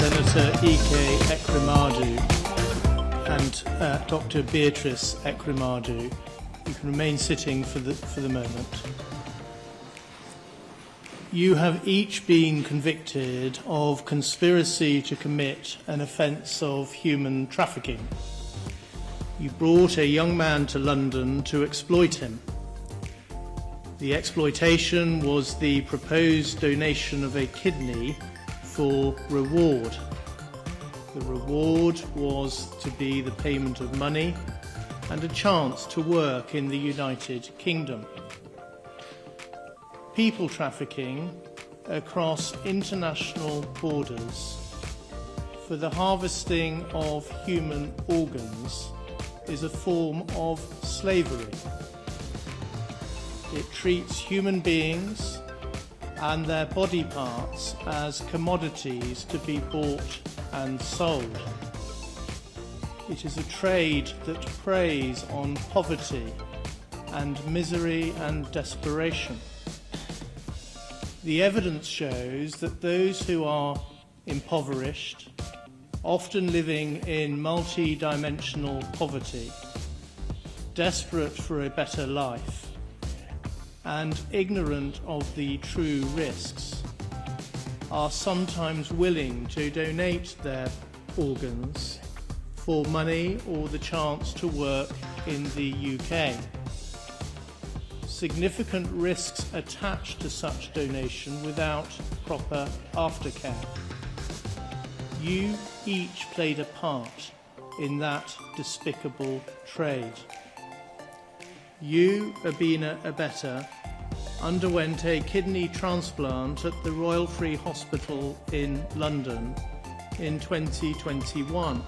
Senator Ike Ekweremadu and Dr. Beatrice Ekweremadu. You can remain sitting for the moment. You have each been convicted of conspiracy to commit an offence of human trafficking. You brought a young man to London to exploit him. The exploitation was the proposed donation of a kidney for reward. The reward was to be the payment of money and a chance to work in the United Kingdom. People trafficking across international borders for the harvesting of human organs is a form of slavery. It treats human beings and their body parts as commodities to be bought and sold. It is a trade that preys on poverty and misery and desperation. The evidence shows that those who are impoverished, often living in multi-dimensional poverty, desperate for a better life, and ignorant of the true risks, are sometimes willing to donate their organs for money or the chance to work in the UK. Significant risks attached to such donation without proper aftercare. You each played a part in that despicable trade. You, Abina Abeta, underwent a kidney transplant at the Royal Free Hospital in London in 2021.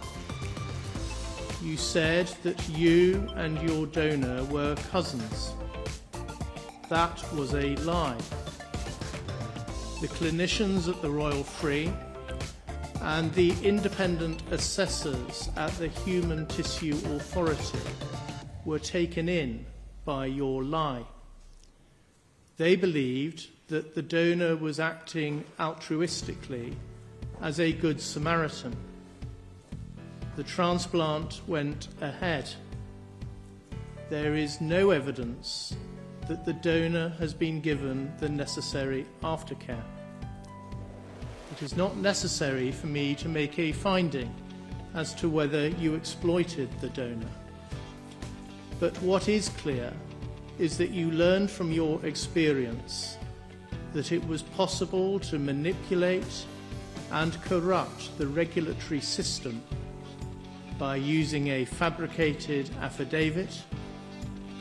You said that you and your donor were cousins. That was a lie. The clinicians at the Royal Free and the independent assessors at the Human Tissue Authority were taken in by your lie. They believed that the donor was acting altruistically as a good Samaritan. The transplant went ahead. There is no evidence that the donor has been given the necessary aftercare. It is not necessary for me to make a finding as to whether you exploited the donor. But what is clear is that you learned from your experience that it was possible to manipulate and corrupt the regulatory system by using a fabricated affidavit,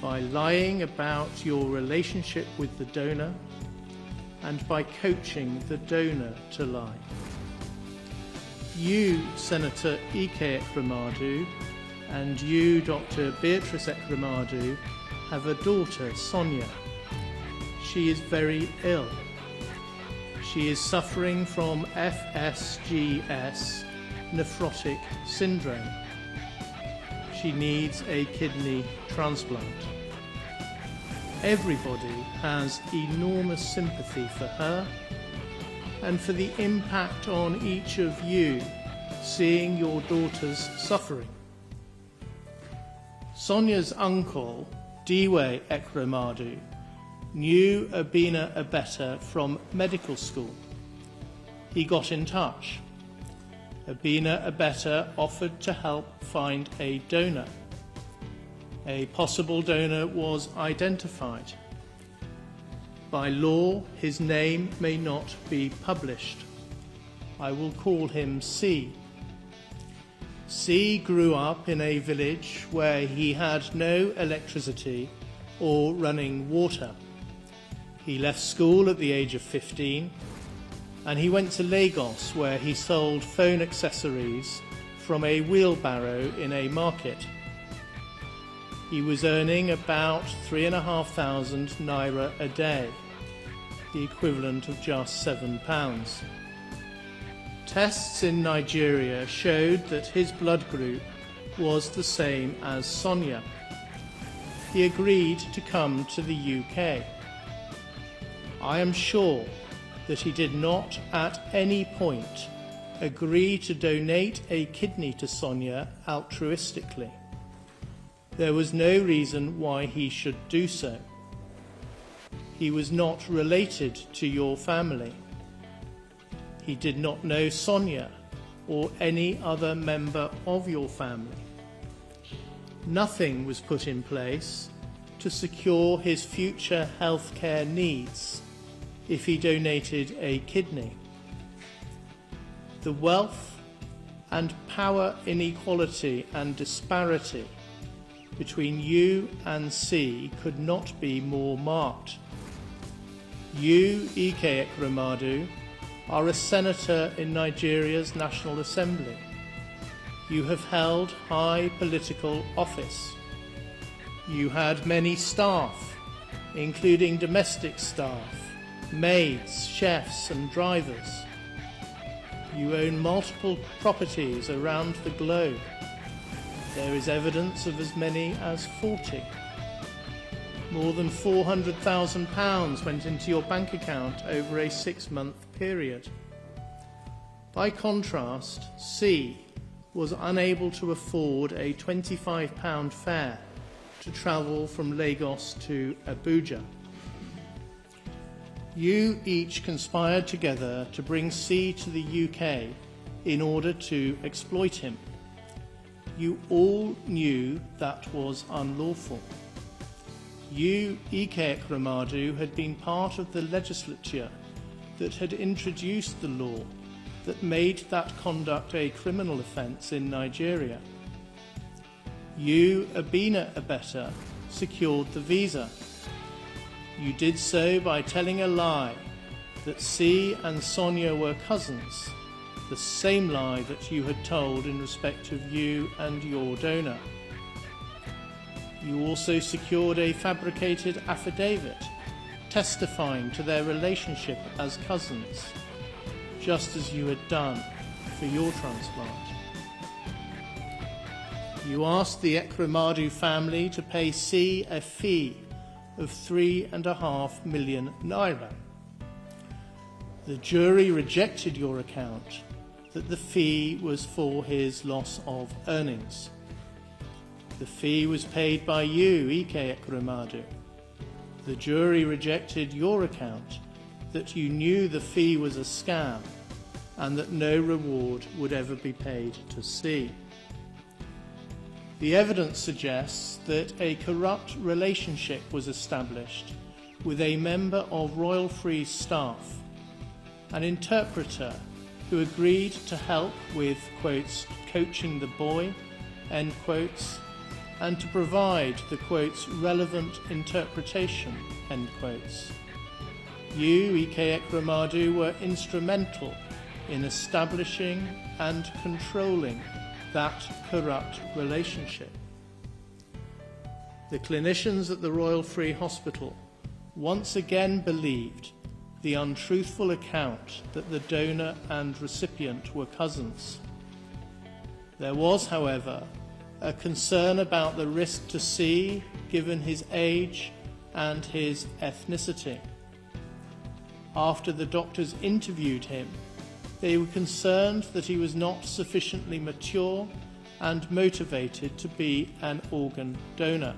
by lying about your relationship with the donor, and by coaching the donor to lie. You, Senator Ike Ekweremadu, and you, Dr. Beatrice Ekweremadu, have a daughter, Sonia. She is very ill. She is suffering from FSGS, nephrotic syndrome. She needs a kidney transplant. Everybody has enormous sympathy for her and for the impact on each of you seeing your daughter's suffering. Sonia's uncle, Diwe Ekweremadu, knew Abina Abeta from medical school. He got in touch. Abina Abeta offered to help find a donor. A possible donor was identified. By law, his name may not be published. I will call him C. C grew up in a village where he had no electricity or running water. He left school at the age of 15 and he went to Lagos, where he sold phone accessories from a wheelbarrow in a market. He was earning about 3,500 naira a day, the equivalent of just £7. Tests in Nigeria showed that his blood group was the same as Sonia. He agreed to come to the UK. I am sure that he did not at any point agree to donate a kidney to Sonia altruistically. There was no reason why he should do so. He was not related to your family. He did not know Sonia or any other member of your family. Nothing was put in place to secure his future healthcare needs if he donated a kidney. The wealth and power inequality and disparity between you and C could not be more marked. You, Ike Ekweremadu, are a senator in Nigeria's National Assembly. You have held high political office. You had many staff, including domestic staff, maids, chefs and drivers. You own multiple properties around the globe. There is evidence of as many as 40. More than £400,000 went into your bank account over a 6-month period. By contrast, C was unable to afford a £25 fare to travel from Lagos to Abuja. You each conspired together to bring C to the UK in order to exploit him. You all knew that was unlawful. You, Ike Ekweremadu, had been part of the legislature that had introduced the law that made that conduct a criminal offence in Nigeria. You, Abina Abeta, secured the visa. You did so by telling a lie that C and Sonia were cousins, the same lie that you had told in respect of you and your donor. You also secured a fabricated affidavit testifying to their relationship as cousins, just as you had done for your transplant. You asked the Ekweremadu family to pay C a fee of 3.5 million naira. The jury rejected your account that the fee was for his loss of earnings. The fee was paid by you, Ike Ekweremadu. The jury rejected your account that you knew the fee was a scam and that no reward would ever be paid to C. The evidence suggests that a corrupt relationship was established with a member of Royal Free staff, an interpreter who agreed to help with, quotes, coaching the boy, end quotes, and to provide the, quotes, relevant interpretation, end quotes. You, Ike Ekweremadu, were instrumental in establishing and controlling that corrupt relationship. The clinicians at the Royal Free Hospital once again believed the untruthful account that the donor and recipient were cousins. There was, however, a concern about the risk to C given his age and his ethnicity. After the doctors interviewed him, they were concerned that he was not sufficiently mature and motivated to be an organ donor.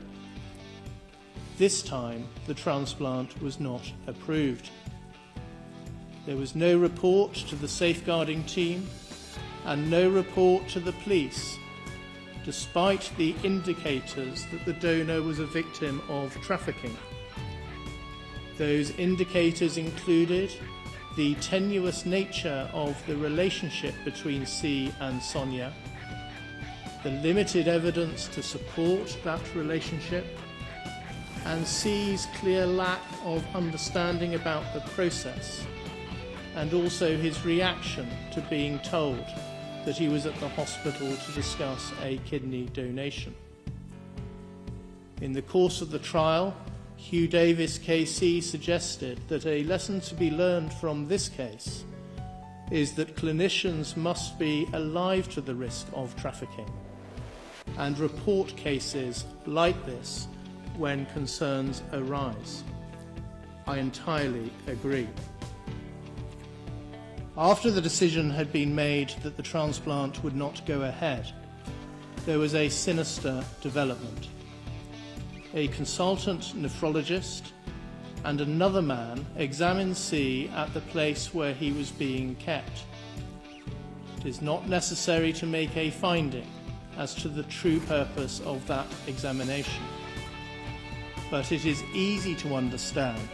This time, the transplant was not approved. There was no report to the safeguarding team and no report to the police, despite the indicators that the donor was a victim of trafficking. Those indicators included the tenuous nature of the relationship between C and Sonia, the limited evidence to support that relationship, and C's clear lack of understanding about the process, and also his reaction to being told that he was at the hospital to discuss a kidney donation. In the course of the trial, Hugh Davis KC suggested that a lesson to be learned from this case is that clinicians must be alive to the risk of trafficking and report cases like this when concerns arise. I entirely agree. After the decision had been made that the transplant would not go ahead, there was a sinister development. A consultant nephrologist and another man examined C at the place where he was being kept. It is not necessary to make a finding as to the true purpose of that examination, but it is easy to understand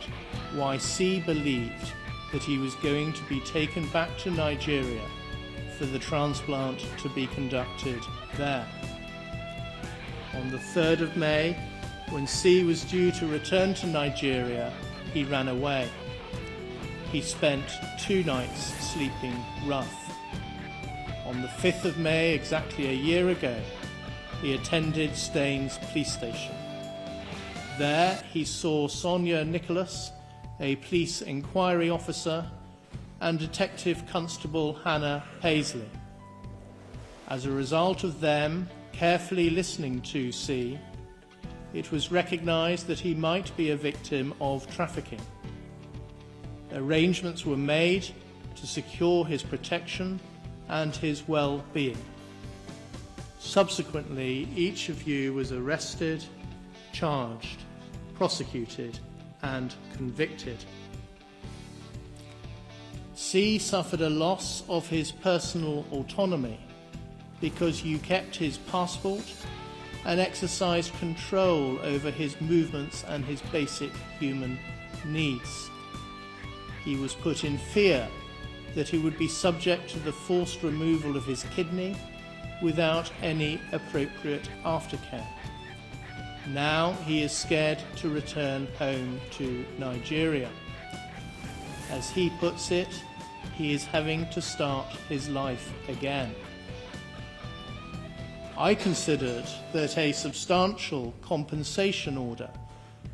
why C believed that he was going to be taken back to Nigeria for the transplant to be conducted there. On the 3rd of May, when C was due to return to Nigeria, he ran away. He spent 2 nights sleeping rough. On the 5th of May, exactly a year ago, he attended Staines police station. There he saw Sonia Nicholas, a police inquiry officer, and Detective Constable Hannah Paisley. As a result of them carefully listening to C, it was recognised that he might be a victim of trafficking. Arrangements were made to secure his protection and his well-being. Subsequently, each of you was arrested, charged, prosecuted, and convicted. C suffered a loss of his personal autonomy because you kept his passport and exercised control over his movements and his basic human needs. He was put in fear that he would be subject to the forced removal of his kidney without any appropriate aftercare. Now he is scared to return home to Nigeria. As he puts it, he is having to start his life again. I considered that a substantial compensation order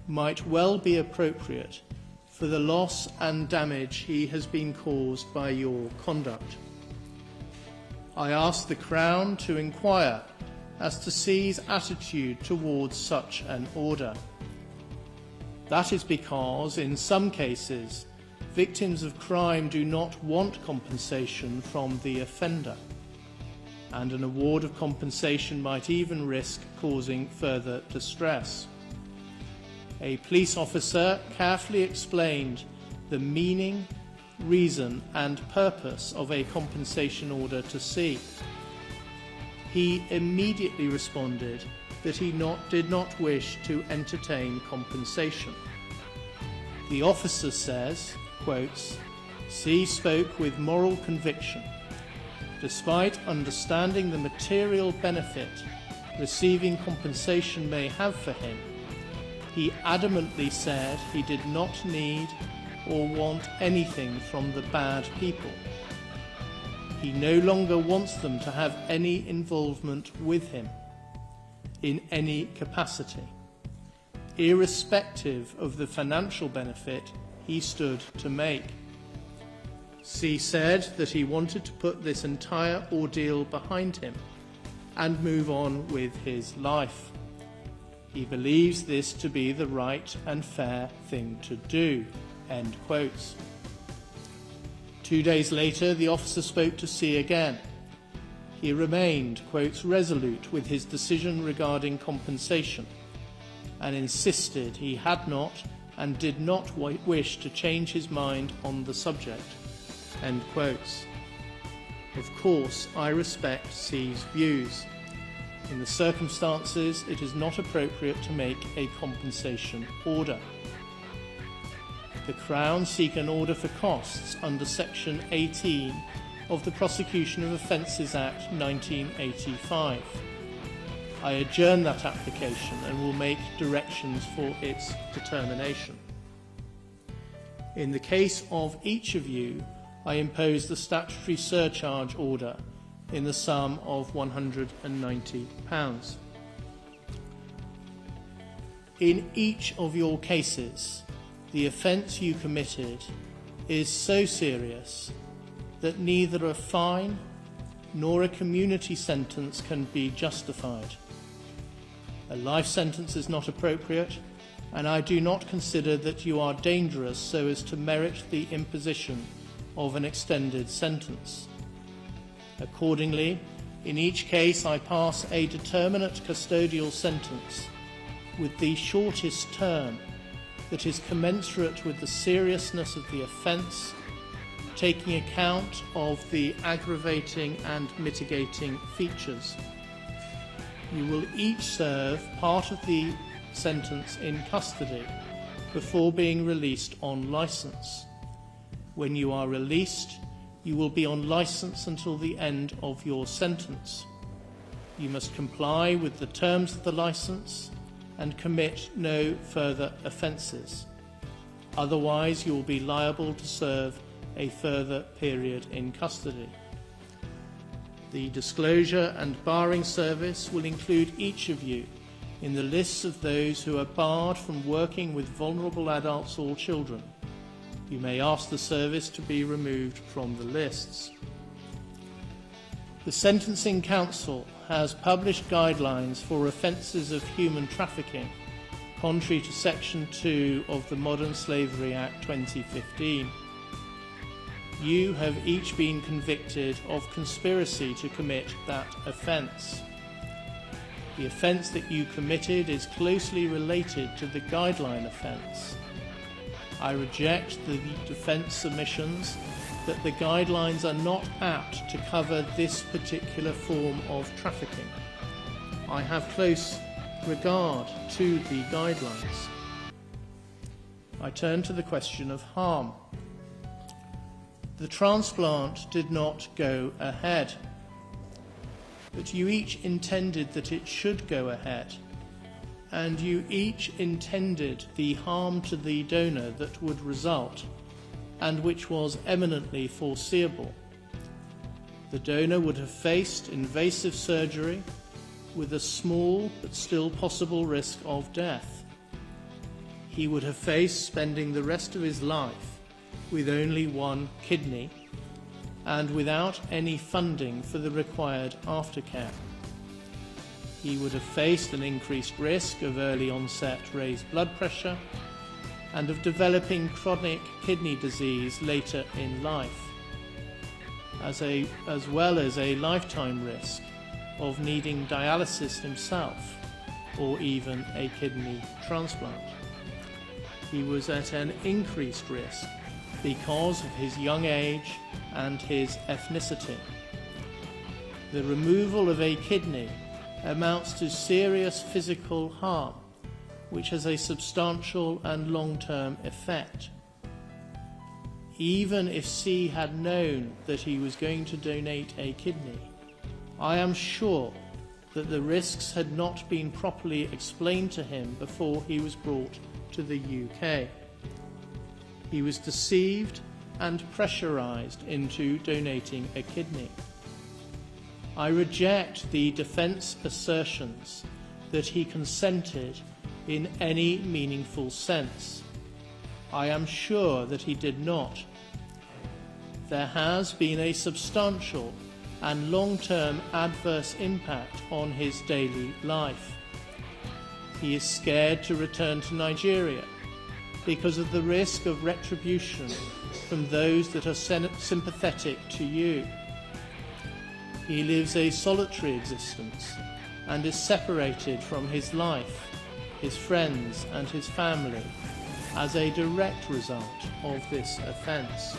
might well be appropriate for the loss and damage he has been caused by your conduct. I asked the Crown to inquire as to C's attitude towards such an order. That is because, in some cases, victims of crime do not want compensation from the offender, and an award of compensation might even risk causing further distress. A police officer carefully explained the meaning, reason and purpose of a compensation order to C. He immediately responded that he did not wish to entertain compensation. The officer says, quotes, "C spoke with moral conviction. Despite understanding the material benefit receiving compensation may have for him, he adamantly said he did not need or want anything from the bad people. He no longer wants them to have any involvement with him in any capacity, irrespective of the financial benefit he stood to make." C said that he wanted to put this entire ordeal behind him and move on with his life. He believes this to be the right and fair thing to do. End quotes. 2 days later, the officer spoke to C again. He remained, quotes, resolute with his decision regarding compensation and insisted he had not and did not wish to change his mind on the subject. End quotes. Of course, I respect C's views. In the circumstances, it is not appropriate to make a compensation order. The Crown seek an order for costs under Section 18 of the Prosecution of Offences Act 1985. I adjourn that application and will make directions for its determination. In the case of each of you, I impose the statutory surcharge order in the sum of £190. In each of your cases, the offence you committed is so serious that neither a fine nor a community sentence can be justified. A life sentence is not appropriate, and I do not consider that you are dangerous so as to merit the imposition of an extended sentence. Accordingly, in each case I pass a determinate custodial sentence with the shortest term that is commensurate with the seriousness of the offence, taking account of the aggravating and mitigating features. You will each serve part of the sentence in custody before being released on licence. When you are released, you will be on licence until the end of your sentence. You must comply with the terms of the licence and commit no further offences. Otherwise, you will be liable to serve a further period in custody. The disclosure and barring service will include each of you in the lists of those who are barred from working with vulnerable adults or children. You may ask the service to be removed from the lists. The Sentencing Council has published guidelines for offences of human trafficking, contrary to Section 2 of the Modern Slavery Act 2015. You have each been convicted of conspiracy to commit that offence. The offence that you committed is closely related to the guideline offence. I reject the defence submissions that the guidelines are not apt to cover this particular form of trafficking. I have close regard to the guidelines. I turn to the question of harm. The transplant did not go ahead, but you each intended that it should go ahead, and you each intended the harm to the donor that would result, and which was eminently foreseeable. The donor would have faced invasive surgery with a small but still possible risk of death. He would have faced spending the rest of his life with only one kidney and without any funding for the required aftercare. He would have faced an increased risk of early onset raised blood pressure and of developing chronic kidney disease later in life, as well as a lifetime risk of needing dialysis himself or even a kidney transplant. He was at an increased risk because of his young age and his ethnicity. The removal of a kidney amounts to serious physical harm, which has a substantial and long-term effect. Even if C had known that he was going to donate a kidney, I am sure that the risks had not been properly explained to him before he was brought to the UK. He was deceived and pressurized into donating a kidney. I reject the defence assertions that he consented in any meaningful sense. I am sure that he did not. There has been a substantial and long-term adverse impact on his daily life. He is scared to return to Nigeria because of the risk of retribution from those that are sympathetic to you. He lives a solitary existence and is separated from his life, his friends and his family as a direct result of this offence.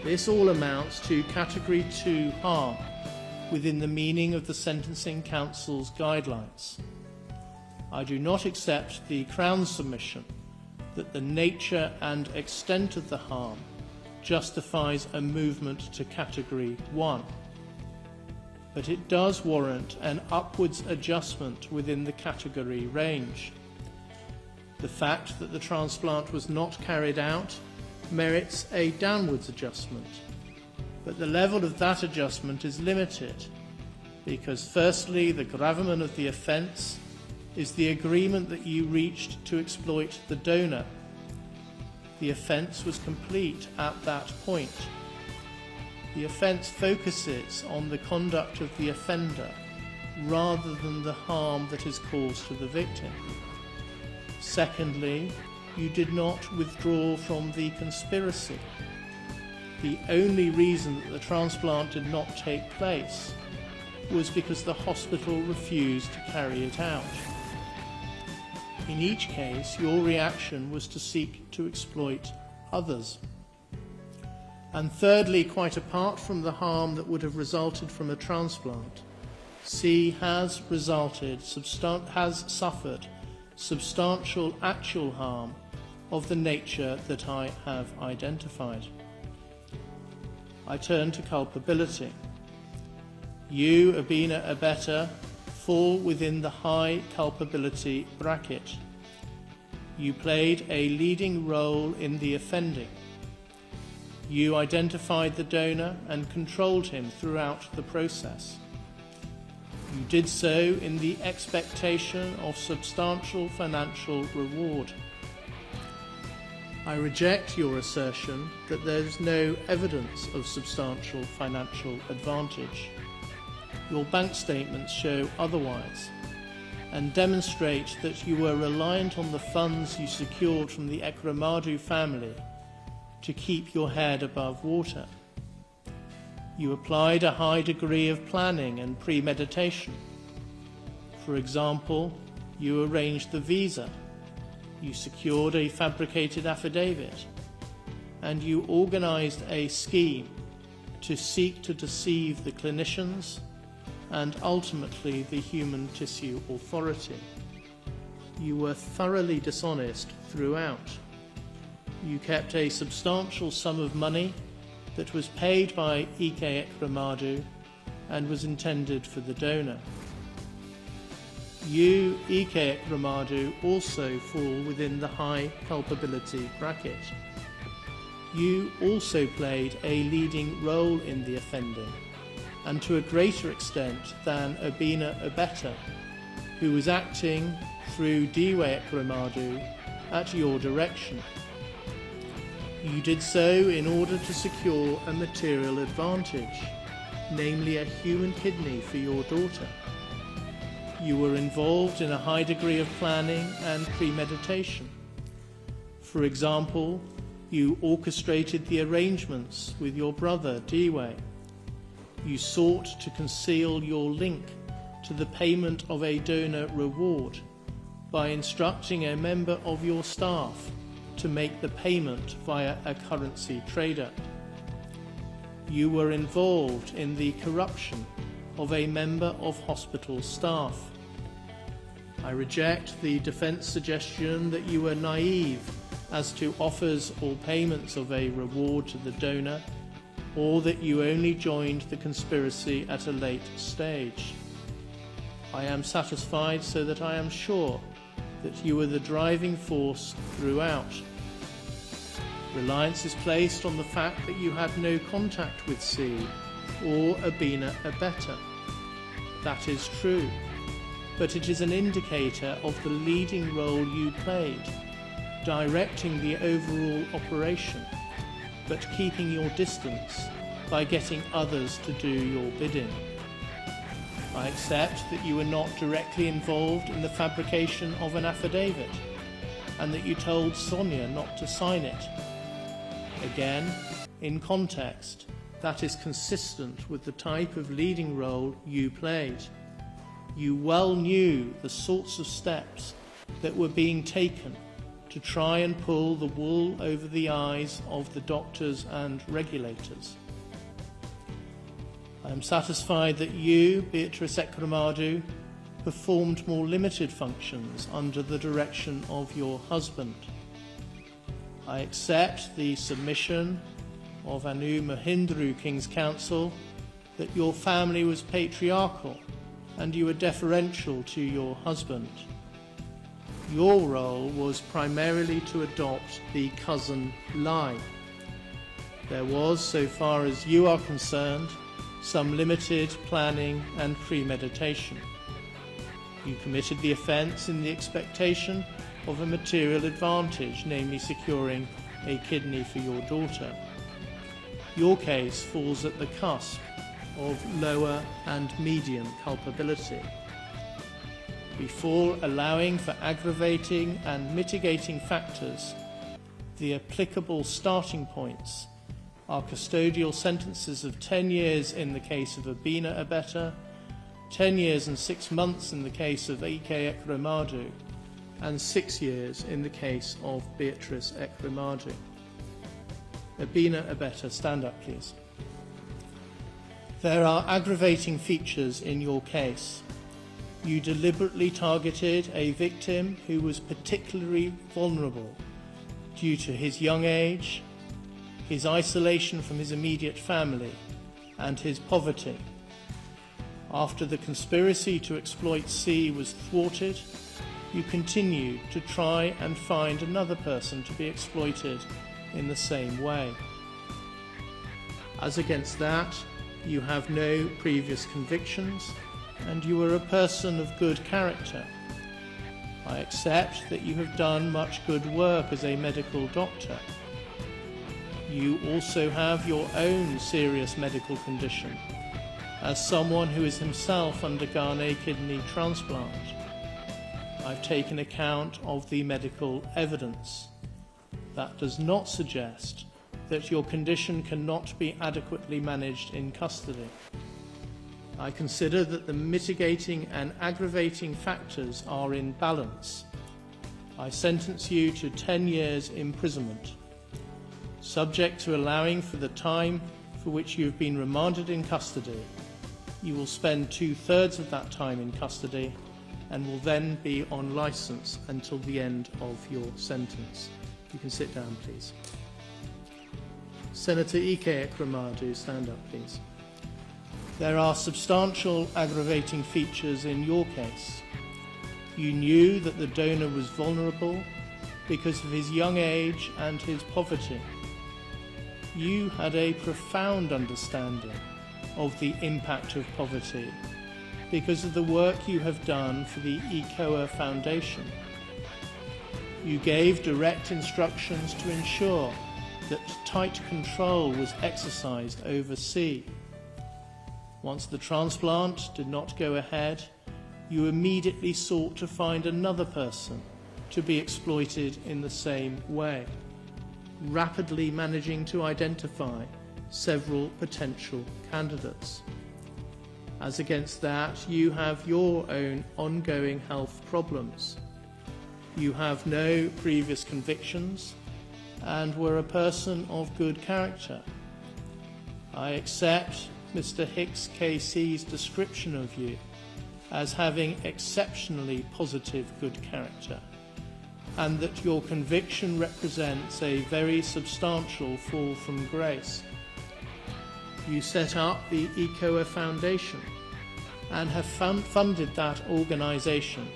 This all amounts to Category 2 harm within the meaning of the Sentencing Council's guidelines. I do not accept the Crown's submission that the nature and extent of the harm justifies a movement to Category 1. But it does warrant an upwards adjustment within the category range. The fact that the transplant was not carried out merits a downwards adjustment, but the level of that adjustment is limited because, firstly, the gravamen of the offence is the agreement that you reached to exploit the donor. The offence was complete at that point. The offence focuses on the conduct of the offender rather than the harm that is caused to the victim. Secondly, you did not withdraw from the conspiracy. the only reason that the transplant did not take place was because the hospital refused to carry it out. In each case, your reaction was to seek to exploit others. And thirdly, quite apart from the harm that would have resulted from a transplant, C has suffered substantial actual harm of the nature that I have identified. I turn to culpability. You, Abina Abeta, fall within the high culpability bracket. You played a leading role in the offending. You identified the donor and controlled him throughout the process. You did so in the expectation of substantial financial reward. I reject your assertion that there is no evidence of substantial financial advantage. Your bank statements show otherwise and demonstrate that you were reliant on the funds you secured from the Ekramadu family to keep your head above water. You applied a high degree of planning and premeditation. For example, you arranged the visa, you secured a fabricated affidavit, and you organized a scheme to seek to deceive the clinicians and ultimately the Human Tissue Authority. You were thoroughly dishonest throughout. You kept a substantial sum of money that was paid by Ike Ekramadu and was intended for the donor. You, Ike Ekramadu, also fall within the high culpability bracket. You also played a leading role in the offending, and to a greater extent than Abina Abeta, who was acting through Diwe Ekramadu at your direction. You did so in order to secure a material advantage, namely a human kidney for your daughter. You were involved in a high degree of planning and premeditation. For example, you orchestrated the arrangements with your brother Diwe. You sought to conceal your link to the payment of a donor reward by instructing a member of your staff to make the payment via a currency trader. You were involved in the corruption of a member of hospital staff. I reject the defense suggestion that you were naive as to offers or payments of a reward to the donor, or that you only joined the conspiracy at a late stage. I am satisfied so that I am sure that you were the driving force throughout. Reliance is placed on the fact that you had no contact with C or Abina Abeta. That is true, but it is an indicator of the leading role you played, directing the overall operation, but keeping your distance by getting others to do your bidding. I accept that you were not directly involved in the fabrication of an affidavit, and that you told Sonia not to sign it. Again, in context, that is consistent with the type of leading role you played. You well knew the sorts of steps that were being taken to try and pull the wool over the eyes of the doctors and regulators. I am satisfied that you, Beatrice Ekramadu, performed more limited functions under the direction of your husband. I accept the submission of Anu Mahindru King's Council that your family was patriarchal and you were deferential to your husband. Your role was primarily to adopt the cousin lie. There was, so far as you are concerned, some limited planning and premeditation. You committed the offence in the expectation of a material advantage, namely securing a kidney for your daughter. Your case falls at the cusp of lower and medium culpability. Before allowing for aggravating and mitigating factors, the applicable starting points are custodial sentences of 10 years in the case of Obinna Abetta, 10 years and 6 months in the case of Ike Ekremadu, and 6 years in the case of Beatrice Ekremadu. Obinna Abetta, stand up please. There are aggravating features in your case. You deliberately targeted a victim who was particularly vulnerable due to his young age, his isolation from his immediate family, and his poverty. After the conspiracy to exploit C was thwarted, you continued to try and find another person to be exploited in the same way. As against that, you have no previous convictions, and you are a person of good character. I accept that you have done much good work as a medical doctor. You also have your own serious medical condition, as someone who has himself undergone a kidney transplant. I've taken account of the medical evidence. That does not suggest that your condition cannot be adequately managed in custody. I consider that the mitigating and aggravating factors are in balance. I sentence you to 10 years imprisonment, subject to allowing for the time for which you have been remanded in custody. You will spend 2/3 of that time in custody and will then be on licence until the end of your sentence. You can sit down, please. Senator Ike Ekremadu, stand up, please. There are substantial aggravating features in your case. You knew that the donor was vulnerable because of his young age and his poverty. You had a profound understanding of the impact of poverty because of the work you have done for the ECOA Foundation. You gave direct instructions to ensure that tight control was exercised over C. Once the transplant did not go ahead, you immediately sought to find another person to be exploited in the same way, rapidly managing to identify several potential candidates. As against that, you have your own ongoing health problems. You have no previous convictions and were a person of good character. I accept Mr. Hicks KC's description of you as having exceptionally positive good character, and that your conviction represents a very substantial fall from grace. You set up the ECOA Foundation and have funded that organisation,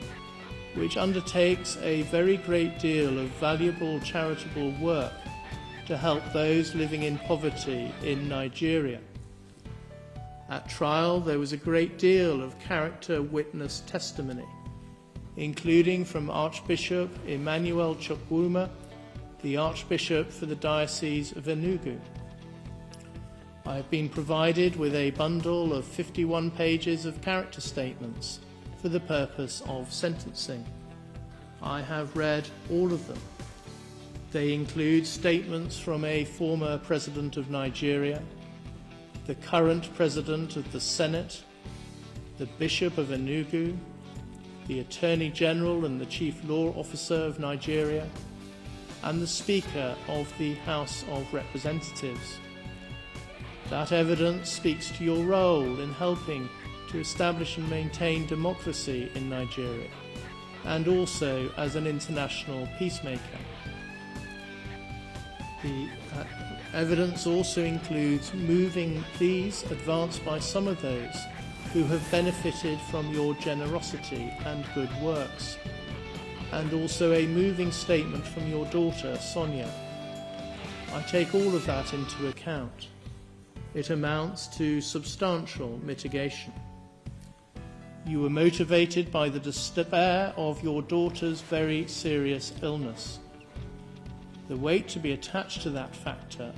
which undertakes a very great deal of valuable charitable work to help those living in poverty in Nigeria. At trial, there was a great deal of character witness testimony, including from Archbishop Emmanuel Chukwuma, the Archbishop for the Diocese of Enugu. I have been provided with a bundle of 51 pages of character statements for the purpose of sentencing. I have read all of them. They include statements from a former President of Nigeria, the current President of the Senate, the Bishop of Enugu, the Attorney General and the Chief Law Officer of Nigeria, and the Speaker of the House of Representatives. That evidence speaks to your role in helping to establish and maintain democracy in Nigeria, and also as an international peacemaker. The evidence also includes moving pleas advanced by some of those who have benefited from your generosity and good works, and also a moving statement from your daughter, Sonia. I take all of that into account. It amounts to substantial mitigation. You were motivated by the despair of your daughter's very serious illness. The weight to be attached to that factor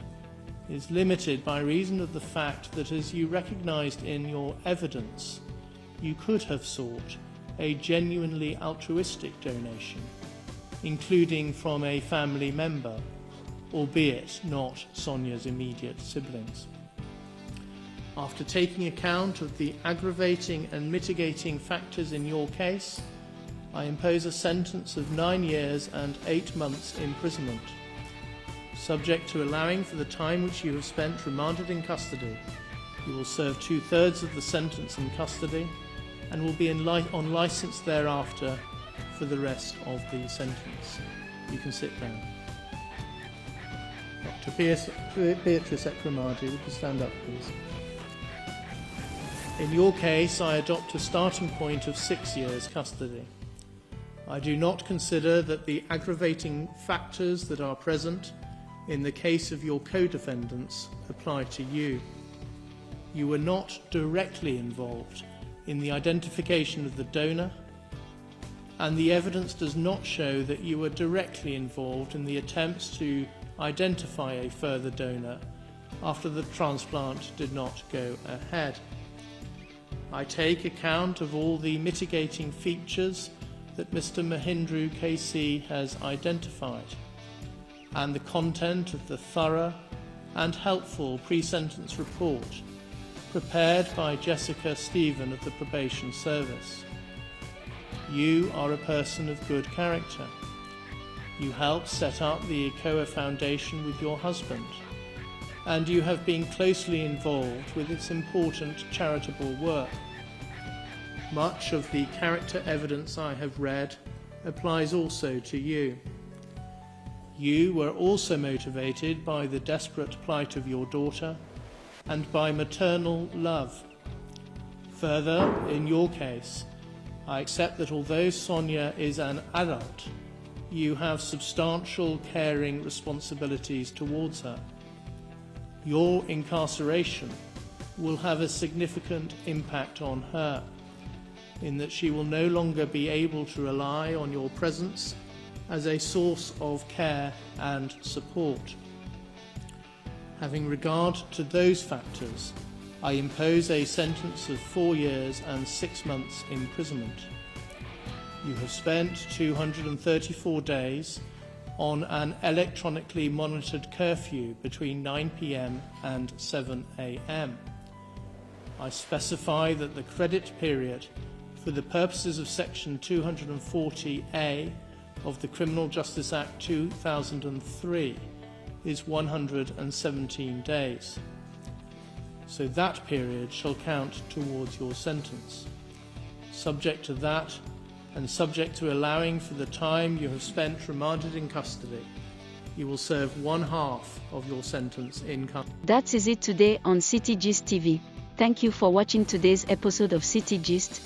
is limited by reason of the fact that, as you recognized in your evidence, you could have sought a genuinely altruistic donation, including from a family member, albeit not Sonia's immediate siblings. After taking account of the aggravating and mitigating factors in your case, I impose a sentence of 9 years and 8 months imprisonment. Subject to allowing for the time which you have spent remanded in custody, you will serve 2/3 of the sentence in custody and will be on licence thereafter for the rest of the sentence. You can sit down. Dr. Beatrice Ekramadi, would you stand up, please? In your case, I adopt a starting point of 6 years custody. I do not consider that the aggravating factors that are present in the case of your co-defendants apply to you. You were not directly involved in the identification of the donor, and the evidence does not show that you were directly involved in the attempts to identify a further donor after the transplant did not go ahead. I take account of all the mitigating features that Mr. Mahindru KC has identified and the content of the thorough and helpful pre-sentence report prepared by Jessica Stephen of the Probation Service. You are a person of good character. You helped set up the ECOA Foundation with your husband, and you have been closely involved with its important charitable work. Much of the character evidence I have read applies also to you. You were also motivated by the desperate plight of your daughter and by maternal love. Further, in your case, I accept that although Sonia is an adult, you have substantial caring responsibilities towards her. Your incarceration will have a significant impact on her, in that she will no longer be able to rely on your presence as a source of care and support. Having regard to those factors, I impose a sentence of 4 years and 6 months imprisonment. You have spent 234 days on an electronically monitored curfew between 9 p.m. and 7 a.m. I specify that the credit period for the purposes of Section 240A of the Criminal Justice Act 2003 is 117 days. So that period shall count towards your sentence. Subject to that, and subject to allowing for the time you have spent remanded in custody, you will serve 1/2 of your sentence in custody. That is it today on City Gist TV. Thank you for watching today's episode of City Gist.